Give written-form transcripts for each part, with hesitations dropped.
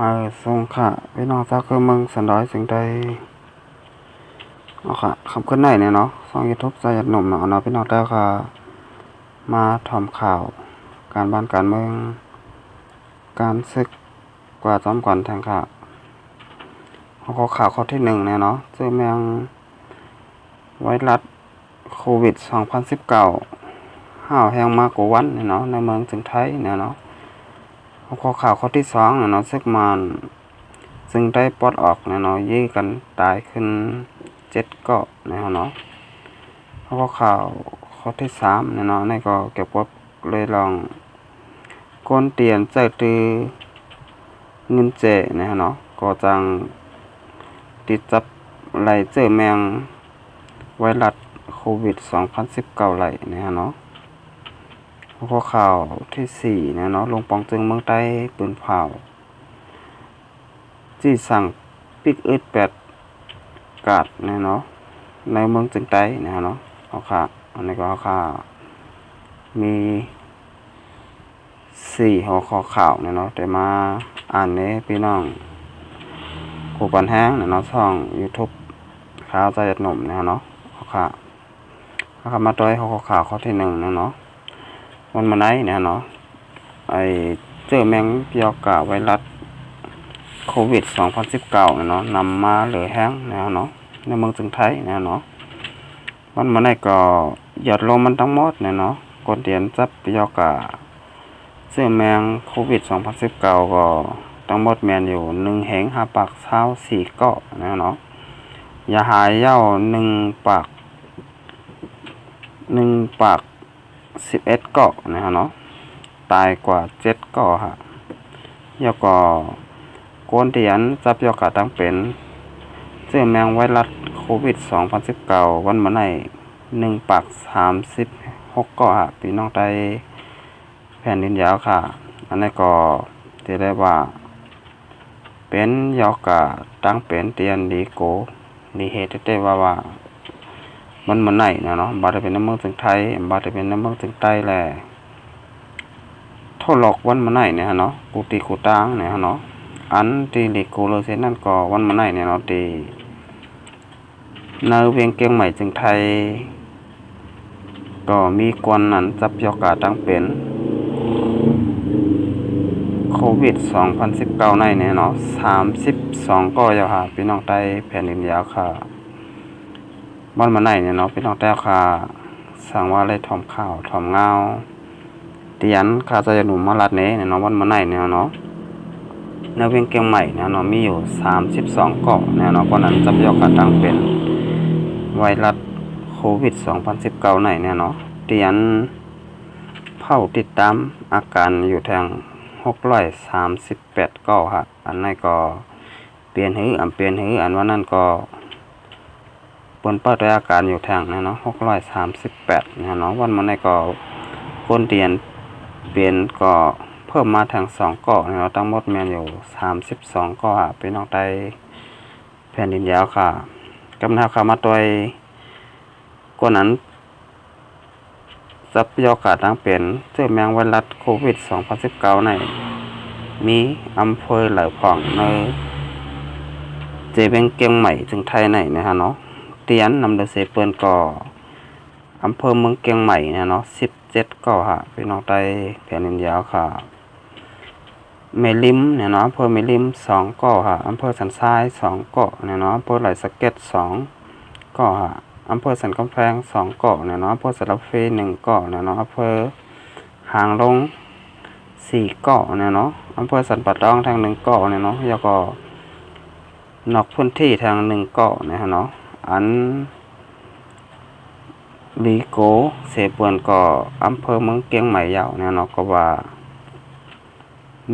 มาส่งค่ะพี่น้องชาวคือเมืองสันดอยสิ่งใดเอาค่ะคำขึ้นไหนเนี่ยเนาะช่องยูทูบใจหยัดหนุ่มเนาะพี่น้องแล้วค่ะมาทำข่าวการบ้านการเมืองการศึกกว่าจอมก่อนแทงค่ะข้อข่าวข้อที่1เนี่ยเนาะเจอแมงไวรัสโควิด2019ห้าวแห้งมากกว่าวันเนี่ยเนาะในเมืองถึงไทยเนี่ยเนาะข้อข่าวข้อที่2เนี่ยเนาะซึกมันซึ่งได้ปลดออกเนี่ยเนาะยื้อกันตายขึ้น7เกาะเนาะข้อข่าวข้อที่3เนี่ยเนาะในก็เก็บว่าเลยลองก้นเตียนใจตือเงินเจเนาะก็จังติดจับไหลเจอแมงไวรัสโควิด2019ไหลเนาะข้อข่าวที่4เนาะลงปองจึงเมืองใต้ปืนเผาจี้สั่งปิกอึด8กาดเนาะในเมืองจึงใต้เนาะข้อข่าวอันนี้ก็ข้อข่าวมี4หัวข้อข่าวเนาะแต่มาอ่านนี้พี่น้องผู้ปันแห้งเนาะช่อง YouTube ข่าวใจหยัดหนุ่มเนาะข้อข่าวมาด้วยข้อข่าวข้อที่1เนาะวันมาไหนเนาะไอเจอแมงเกี่ยวกับไวรัสโควิด2019เนาะนำมาเหลือแห้งเนาะในเมืองจึงไทยเนาะวันมาไหนก็หยอดลมมันทั้งหมดเนาะกดเดียนจับเกี่ยวกับเสื้อแมงโควิด2019ก็ทั้งหมดแมนอยู่1แหง5ปากเช้า4เกาะเนาะอย่าหายเย้า1ปาก11เกาะเนาะตายกว่า7เกาะฮะยอก็กวนเตียนจับยอกะตั้งเป็นเสื้อแมงไวรัสโควิด2019วันมาไหน1ปาก36เกาะฮะพี่น้องไต้แผ่นดินยาวค่ะอันนี้ก็ที่ได้ว่าเป็นยอกะตั้งเป็นเตียนดีโกดีเฮตเตว่ามันมาไหนเนาะบาดเป็นน้ำเมืองถึงไทยบาดเป็นน้ำเมืองถึงใต้แหละทดลอกวันมาไหนเนาะกูตีกูตังเนาะอันตีลิกูเลเซนั่นก็วันมาไหนเนาะตีในเวียงเกียงใหม่จึงไทยก็มีกวนนั้นจับยอกาตั้งเป็นโควิด2019ในเนาะ32ก็ยาวค่ะพี่น้องไต้แผ่นดินยาวค่ะบ้านมาไหนเนาะพี่น้องแต้วค่ะสั่งว่าเลยถอมข่าวถอมเงาเตียนข้าจะหนุ่มมาลัดเนาะบ้านมาไหนเนาะในเวียงเกียงใหม่เนาะมีอยู่32เกาะเนาะเพราะนั้นจับยอกาตั้งเป็นไวรัสโควิด2019ในเนาะเตียนเฝ้าติดตามอาการอยู่ทาง638เกาะค่ะอันนั้นก็เปลี่ยนหื้ออันว่านั่นก็ปนเป้าด้วยอาการอยู่ทางเนาะ638เนาะวันมันในก็ก้นเตียนเปลี่ยนก็เพิ่มมาทาง2เกาะเนาะทั้งหมดแม่นอยู่32เกาะพี่น้องไต้แผ่นดินยาวค่ะกำลังเข้ามาตัวกว่านั้นทรัพยากรทางเป็นเชื้อแมงไวรัสโควิด2019ในมีอำเภอหลายผ่องในเจเบงเกียงใหม่ถึงไทยในเนาะเตียนนำโดยเสเปิ้นก็อำเภอเมืองเกียงใหม่เนาะ17ก็พี่น้องไต้แผ่นดินยาวค่ะเมลิมเนาะอำเภอเมลิม2ก็อำเภอสันทราย2ก็เนาะอำเภอไหลสะเก็ด2ก็อำเภอสันกำแพง2เกาะเนาะอำเภอสระเฟ1เกาะเนาะอำเภอหางลง4เกาะเนาะอำเภอสันป่าตองทาง1เกาะเนาะแล้วก็นอกพื้นที่ทาง1เกาะเนาะอันลีโกเสปวนก็อำเภอเมืองเกียงใหม่ยาวเนาะก็ว่า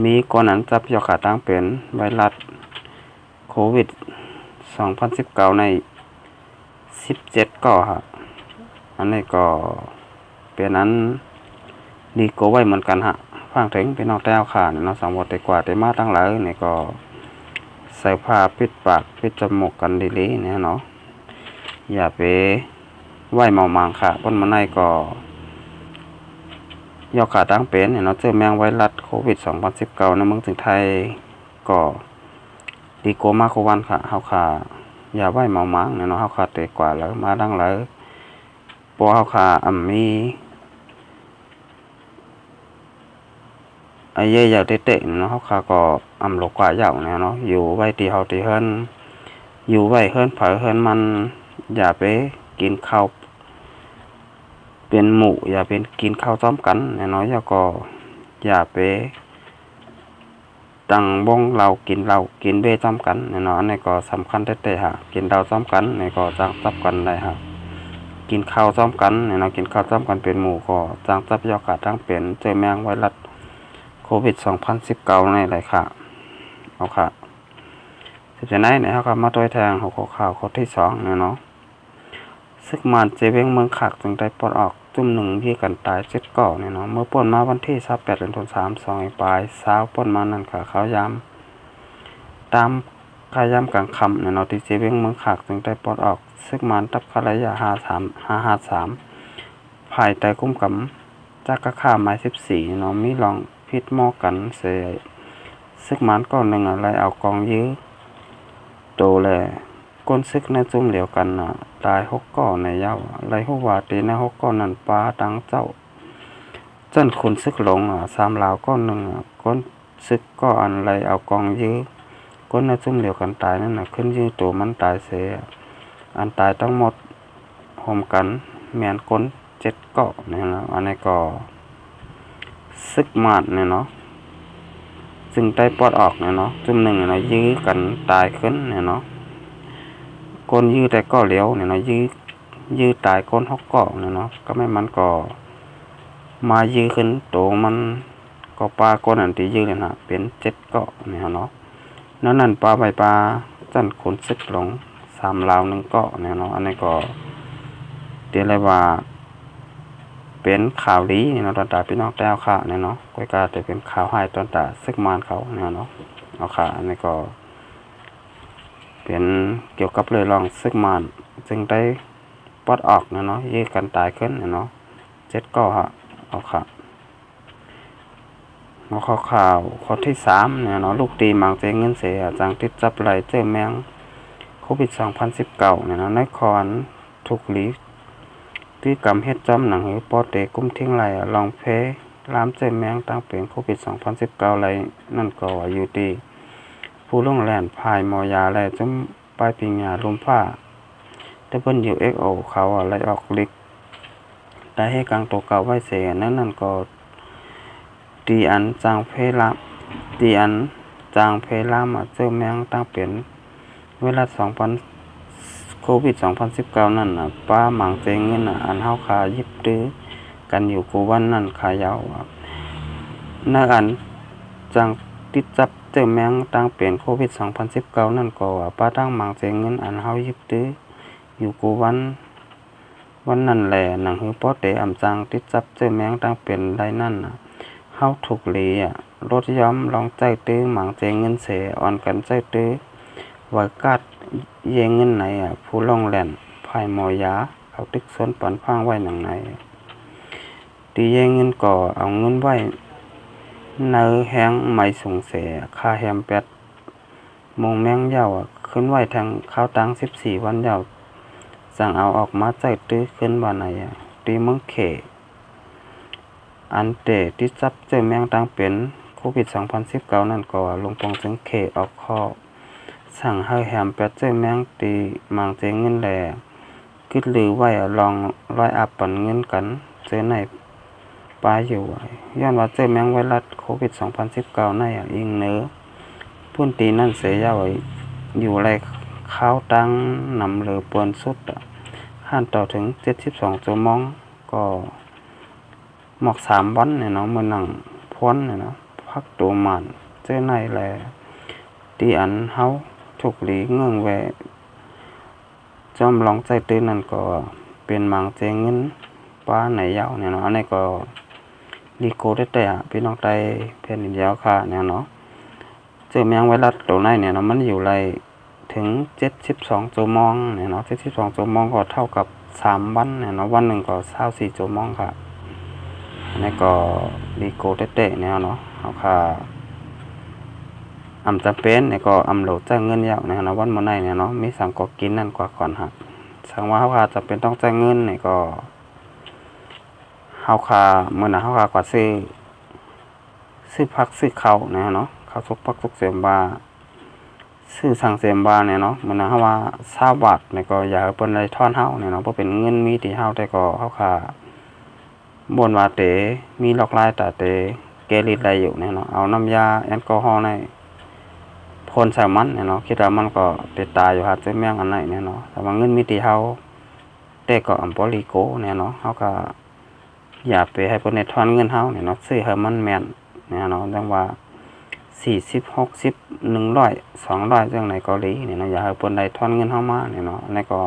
มีคนนั้นจับยอขาตั้งเป็นไวรัสโควิด2019ใน17เกาะอันนี้ก็เป็นนั้นดีโกไว้เหมือนกันฟังถึงเป็นนอกแต้วค่ะเนาะ2 วันแต่กว่าแต่มาตั้งหลายนี่ก็ใส่ผ้าปิดปากปิดจมูกกันดีๆเนาะอย่าไปไหวเมามังค่ะต้นมันในก็ยอขาตั้งเป็นเนาะเจอแมงไวรัสโควิด2019ในเมืองถึงไทย ก็ดีโกมาโควันค่ะเฮาค่ะอย่าไว้เมามังเนาะเฮาค่ะเตกว่าแล้วมาดังแล้วปอเฮาค่ะมีไอ้เย่ยาวเตะๆเนาะเฮาค่ะก็โลกว่ายาวเนาะอยู่ไว้ที่เฮาที่เฮิรนอยู่ไว้เฮิรนเผอเฮิรนมันอย่าไปกินข้าวเป็นหมู่อย่าเป็นกินข้าวซ้อมกันเนาะแล้วก็อย่าไปตั้งวงเรากินเบ้ซ้อมกันเนาะอันนี้ก็สำคัญแท้ๆฮะกินเราซ้อมกันนี่ก็จังซับกันได้ฮะกินข้าวซ้อมกันเนาะกินข้าวซ้อมกันเป็นหมู่ก็จังซับยอกาทั้งเป็นเจอแมงไวรัสโควิด2019นี่แหละค่ะเอาค่ะสิจะไหนเฮาก็มาตัวแทงหัวข่าวข้อที่2เนาะซึกมันเจเวงเมืองขักจึงได้ปลดออกจุ่มหนึ่งที่กันตาย7ก่อเนาะเมื่อป่นมาวันที่28เดือนธันวาคม2ปลายเช้าป่นมานั่นค่ะเขาย้ำตามขายย้ำกลางค่ำเนาะที่เจเวงเมืองขักจึงได้ปลดออกซึกมันตับคาระยะ553ภายใต้คุ้มกำจักกะค่าไม้14เนาะมีลองพิษหม้อกันเสยซึกมันก็หนึ่งอะไรเอากองยื้อโตแลก้นซึกในจุ่มเหลียวกันตาย6ก่อในเย้าไรฮู้ว่าตีใน6ก่อนั้นปลาดังเจ้าจนคุณซึกหลง3ลาวก้อนหนึ่งก้นซึกก็อันไรเอากองยื้อก้นในจุ่มเหลียวกันตายนั่นขึ้นยื้อตัวมันตายเสียอันตายทั้งหมดโฮมกันแม่นก้น7ก่อเนี่ยนะอันนี้ก็ซึกมาดเนี่ยเนาะจึงได้ปลดออกเนี่ยเนาะจุ่มหนึ่งเนาะยื้อกันตายขึ้นเนี่ยเนาะก้นยื้อแต่ก็เหลียวเนี่ยเนาะยื้อตายก้น6ก่อเนี่ยเนาะก็ไม่มันก็มายื้อขึ้นโตมันก็ปลาก้นอันที่ยื้อเลยนะเป็น7ก่อเนี่ยเนาะนั่นปลาใบปลาจันขนซึกหลง3ลาว1ก่อเนี่ยเนาะอันนี้ก็เดี๋ยวเลยว่าเป็นข่าวดีเนาะตอนตาพี่น้องแต่เอาค่ะเนี่ยเนาะก้อยกาแต่เป็นข่าวให้ตอนตาซึกมานเขาเนี่ยเนาะเอาค่ะอันนี้ก็เป็นเกี่ยวกับเรื่องลองซึกมานจึงได้ปลดออกเนาะยื้อกันตายขึ้นเนาะ7ก่อฮะเอาค่ะมาข่าวข้อที่3เนี่ยเนาะลูกตีมังเจเงินเสียจังติดจับไหลเจอแมงโควิด2019เนี่ยเนาะในคอนถูกลีที่กำเฮ็ดจอมหนังหือปอเตกุ้มทิ้งไหลลองเพลามเจอแมงตั้งเป็นโควิด2019ไหลนั่นก็อยู่ดีผู้ลงแล่นพายมอยาและจมปลายปิงยาลมฟ้าแต่เพิ่นอยู่ XO เขาไหลออกลิกได้ให้กลางตัวเก่าไว้เสียนั่นก็ตีอันจางเพลามเจอแมงตั้งเป็นเวลาโควิด2019นั่นป้าหมังเจงเงินอันเฮาคายิบตื้อกันอยู่กูวันนั่นขายาวนักอันจังติดจับเจอแมงตั้งเป็นโควิด2019นั่นก็ป้าตั้งหมังเจงเงินอันเฮายิบตื้ออยู่กูวันนั่นแหละหนังหือป้อเตจังติดจับเจอแมงตั้งเป็นได้นั่นเฮาถูกหลีรถย้อมลองใจตื้อหมังเจงเงินเสอ่อนกันใจตื้อว่ากัดเยงเงินไหนผู้ล่องแหล่นภายมอยาเขาตึกสนปันพังไว้หนังไหนตีเยงเงินก่อเอาเงินไว้เนื้อแห้งไม่ส่งเสียค่าแฮมเป็ดมงแมงเย้าขึ้นไว้ทางข้าวตัง14วันเย้าสั่งเอาออกมาใจตื้อขึ้นว่าไหนตีเมืองเขอันเตที่จับเจอแมงตังเป็นโควิด2019นั่นก็ลงปองจึงเขออกข้อสั่งให้แฮมเป็ดเจอแมงตีมังเจงเงินแลคิดหรือไว้ลองร้อยอับปันเงินกันเจอในปลายอยู่ย้อนว่าเจอแมงไวรัสโควิด2019ในอิงเนื้อพุ่นตีนั่นเสียยาวอยู่ไรข้าวตังนำหรือปวนสุดขั้นต่อถึง72ชั่วโมงก็หมอก3วันเนี่ยเนาะมื้อนั่งพ้นเนี่ยเนาะพักตัวมันเจอในแลตีอันเฮาถูกหลีเงื่องแวจอมลองใจตื้นนั่นก็เป็นมังเจงเงินป้าไหนยาวเนี่ยเนาะอันนี้ก็ลีโกได้แต่พี่น้องไตแผ่นดินยาวค่ะเนี่ยเนาะเจอแมงไวรัสตัวไหนเนี่ยเนาะมันอยู่ไรถึง72ชั่วโมงเนี่ยเนาะ72ชั่วโมงก็เท่ากับ3วันเนี่ยเนาะวันหนึ่งก็24ชั่วโมงค่ะอันนี้ก็ลีโกได้แต่เนี่ยเนาะเอาค่ะ จำเป็นเนี่ยก็โหลดจ่ายเงินยาวเนี่ยเนาะวันมื้อไหนเนี่ยเนาะมีสั่งก็กินนั่นกว่าก่อนฮะสั่งว่าเฮาจะเป็นต้องจ่ายเงินเนี่ยก็เฮาค่ามื้อน่ะเฮาค่ากว่าซื้อผักซื้อข้าวเนี่ยเนาะข้าวสุกผักสุกเสียมบาซื้อสั่งเสียมบาเนี่ยเนาะมื้อน่ะเฮาว่า20 บาทเนี่ยก็อยากให้เพิ่นได้ทอนเฮาเนี่ยเนาะบ่เป็นเงินมีที่เฮาแต่ก็เฮาค่าบ่นว่าเตมีหลอกหลายตาเตเกลิดได้อยู่เนี่ยเนาะเอาน้ำยาแอลกอฮอล์ในพ่นใส่มันเนี่ยเนาะคิดว่ามันก็ติดตายอยู่หาซื้อแม่งอันไหนเนี่ยเนาะแต่ว่าเงินมีที่เฮาแต่ก็บ่ริโกเนี่ยเนาะเฮาก็อยากไปให้เพิ่นได้ทอนเงินเฮาเนี่ยเนาะซื้อให้มันแม่นเนี่ยเนาะจังว่า40 60 100 200จังไหนก็ดีเนี่ยเนาะอยากให้เพิ่นได้ทอนเงินเฮามาเนี่ยเนาะอันนี้ก็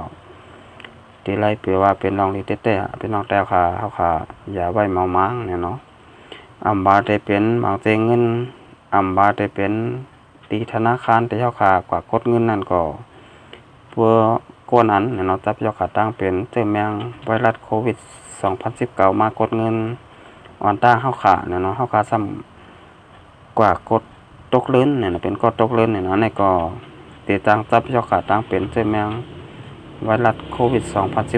ที่ไรเปรียว่าเป็นรองลีเต้ๆเป็นน้องแต่ค่ะเฮาค่ะอย่าไว้เมาม้างเนี่ยเนาะบาได้เป็นบางเจเงินบาได้เป็นตีธนาคารที่เฮาค่ะกว่ากดเงินนั่นก็เพื่อกวนอันเนี่ยเนาะจับยอดขาตั้งเป็นเจอแมงไวรัสโควิด2019มากดเงินออนต้าเฮาค่ะเนี่ยเนาะเฮาค่ะซ้ำกว่ากดตกลื่นเนี่ยเป็นกดตกลื่นเนี่ยเนาะในก็ตีตั้งจับยอดขาตั้งเป็นเจอแมงไวรัสโควิด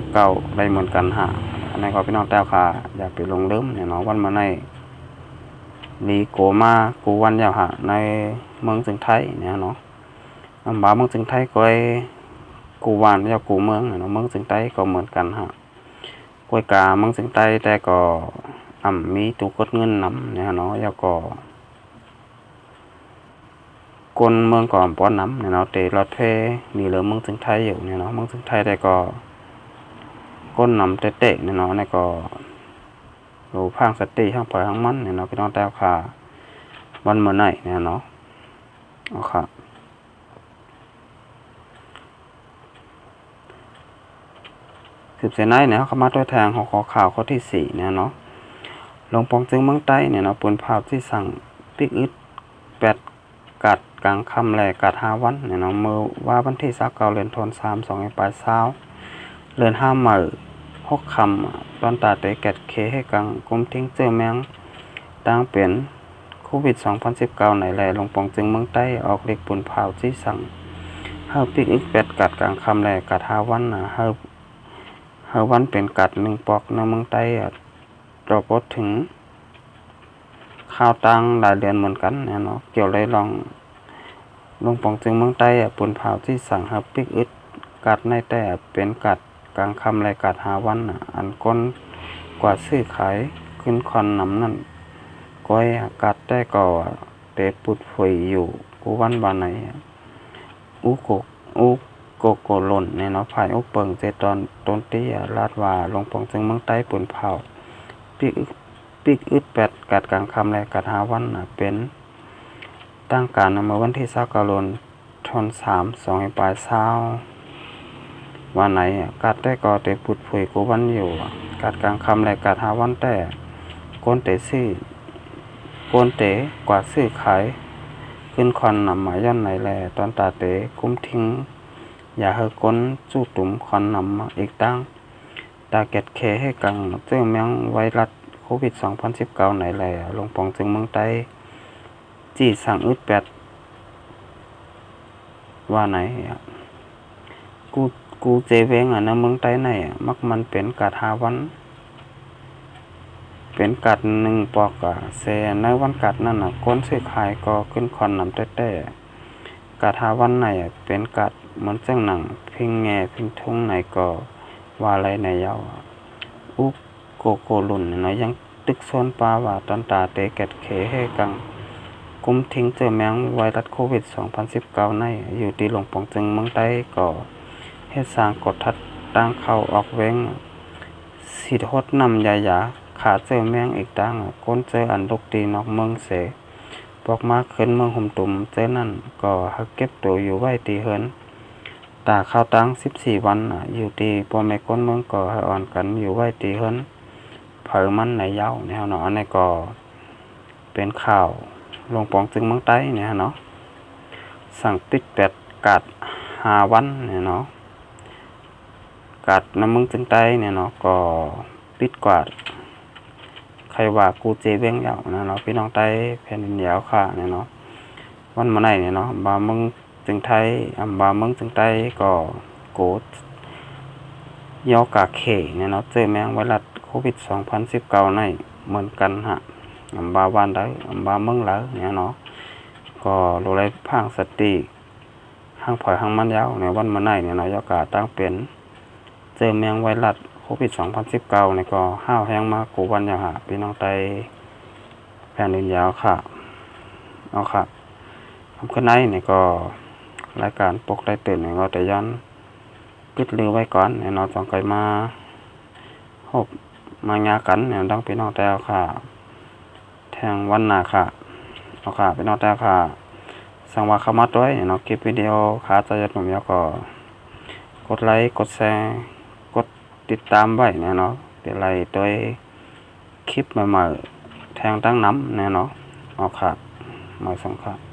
2019ได้เหมือนกันฮะอันนี้ก็พี่น้องแต้วค่ะอยากไปลงลืมเนี่ยเนาะวันมาในลีโกมากูวันยาวฮะในเมืองจึงไทยเนี่ยเนาะบาเมืองจึงไทยก็กูวันยาวกูเมืองเนี่ยเนาะเมืองจึงไทยก็เหมือนกันฮะกวยกาเมืองจึงไทยแต่ก็มีตู้กดเงินนำเนี่ยเนาะยาวก็คนเมืองก่อนป้อนน้ำเนี่ยเนาะเตรถเทนี่เหลือเมืองจึงไทยอยู่เนี่ยเนาะเมืองจึงไทยแต่ก็ก้นนำเตะเนี่ยเนาะนี่ก็ดูพังสติข้างปล่อยข้างมันเนี่ยเนาะพี่น้องแต้วค่ะวันเมื่อไหร่เนี่ยเนาะเอาค่ะ10 เซนไนเนี่ยเขามาตัวแทงของขอข่าวข้อที่4เนี่ยเนาะลงปองจึงเมืองใต้เนี่ยเนาะปืนภาพที่สั่งปิกอึด8กัดกลางค่ำแลกัด5 วันเนี่ยเนาะเมื่อว่าวันที่29 เดือนธันวาคม2ปลาย20เดือน5 มื้อ6 ค่ำตอนตาเตแกดเคให้กังกุมทิ้งเจอแมงตั้งเป็นโควิด2019ในแลลงปองจึงเมืองใต้ออกเล็กปืนภาพที่สั่งเฮาปิกอึด8กัดกลางค่ำแลกัด5 วันน่ะเฮาวันเป็นกัด1 ปอกในเมืองใต้ตรบถึงข้าวตังหลายเดือนเหมือนกันเนาะเกี่ยวเลยลงปองจึงเมืองใต้ปืนเผาที่สั่งเฮาปิกอึดกัดในแต่เป็นกัดกลางค่ำและกัด5 วันอันก้นกว่าซื้อขายขึ้นคอนนำนั่นก้อยกัดได้ก็เตปุดฝอยอยู่กูวันบานไหนอุโกหล่นเนี่ยเนาะภายอุเปิงเจตอนต้นตีลาดว่าลงปองจึงเมืองใต้ปืนเผาปิกอึด8กัดกลางค่ำและกัด5 วันเป็นตั้งการเมื่อวันที่29 เดือนธันวาคม2ปลาย20วันไหนกัดได้ก็เตปุดฝอยกูวันอยู่กัดกลางค่ำและกัด5 วันแต่ก้นเตกว่าซื้อขายขึ้นคอนนำหมายย่อนไหนแลตอนตาเตคุ้มทิ้งอย่าเฮก้นจู้ตุ่มคอนนำอีกตั้งตาแกดเคให้กังเจ้าแมงไวรัสโควิด2019ไหนแลลงปองจึงเมืองใต้จี้สั่งอึด8ว่าไหนกูเจเวงนะเมืองใต้ไหนมักมันเป็นกัด5 วันเป็นกัด1 ปอกแซในวันกัดนั่นก้นซื้อขายก็ขึ้นคอนนำแต่กัด5 วันไหนเป็นกัดเหมือนจังหนังพิงแง่พิงทุ่งไหนก็ว่าอะไรในยาวอุโกลุ่นเนาะยังตึกโซนปลาว่าตอนตาเตแกดเคให้กังกุมทิ้งเจอแมงไวรัสโควิด2019ในอยู่ที่หลงปองจึงเมืองใต้ก็เฮ็ดสร้างกดทัดตั้งเข้าออกเว้งสิทดนำยาขาเจอแมงอีกตั้งก้นเจออันลูกตีนอกเมืองเสปอกมาขึ้นเมืองหุ่มตุ่มเจอนั่นก็ฮักเก็บตัวอยู่ไว้ตีเฮินตาข้าวตั้ง14 วันอยู่ตีพ่อแม่ก้นเมืองก็ให้อ่อนกันอยู่ไว้ตีเฮินเผอมันในเย้าเนี่ยเนาะอันนี้ก็เป็นข่าวลงปองจึงเมืองใต้เนี่ยเนาะสั่งปิด8กัด5 วันเนี่ยเนาะกัดน้ำเมืองจึงใต้เนี่ยเนาะก็ปิดกวาดใครว่ากูเจเวงยาวนะเนาะพี่น้องใต้แผ่นดินยาวค่ะเนี่ยเนาะ วันมาไหนเนี่ยเนาะบาเมืองจึงไทยบาเมืองจึงไต้ก็โกดยอกาเขเนี่ยเนาะเจอแมงไวรัสโควิด2019ในเหมือนกันฮะบาวันได้บาเมืองแล้วเนี่ยเนาะก็โลไรพังสติห้างผอยห้างมันยาวในวันมาไหนเนี่ยเนาะยอกาตั้งเป็นเจอแมงไวรัสโควิด2019เนี่ยก็ห้าวแห้งมากกูวันอย่างหาพี่น้องไตแผ่นดินยาวค่ะเอาค่ะทำขึ้นในนี่ก็รายการปกได้ตื่นเนี่ยก็แต่ยันปิดลือไว้ก่อนเนี่ยเนาะจองไกมาหบมางากันเนี่ยต้องพี่น้องแต่ค่ะแทงวันหนาค่ะเอาค่ะพี่น้องแต่ค่ะสั่งว่าเข้ามาด้วยเนาะคลิปวิดีโอขาจะยัดหนุ่มยก็กดไลค์กดแชร์กดติดตามไว้เนี่ยเนาะเดี๋ยวไล่ตัวคลิปใหม่ๆแทงตั้งน้ำเนี่ยเนาะเอาค่ะมาสังค่ะ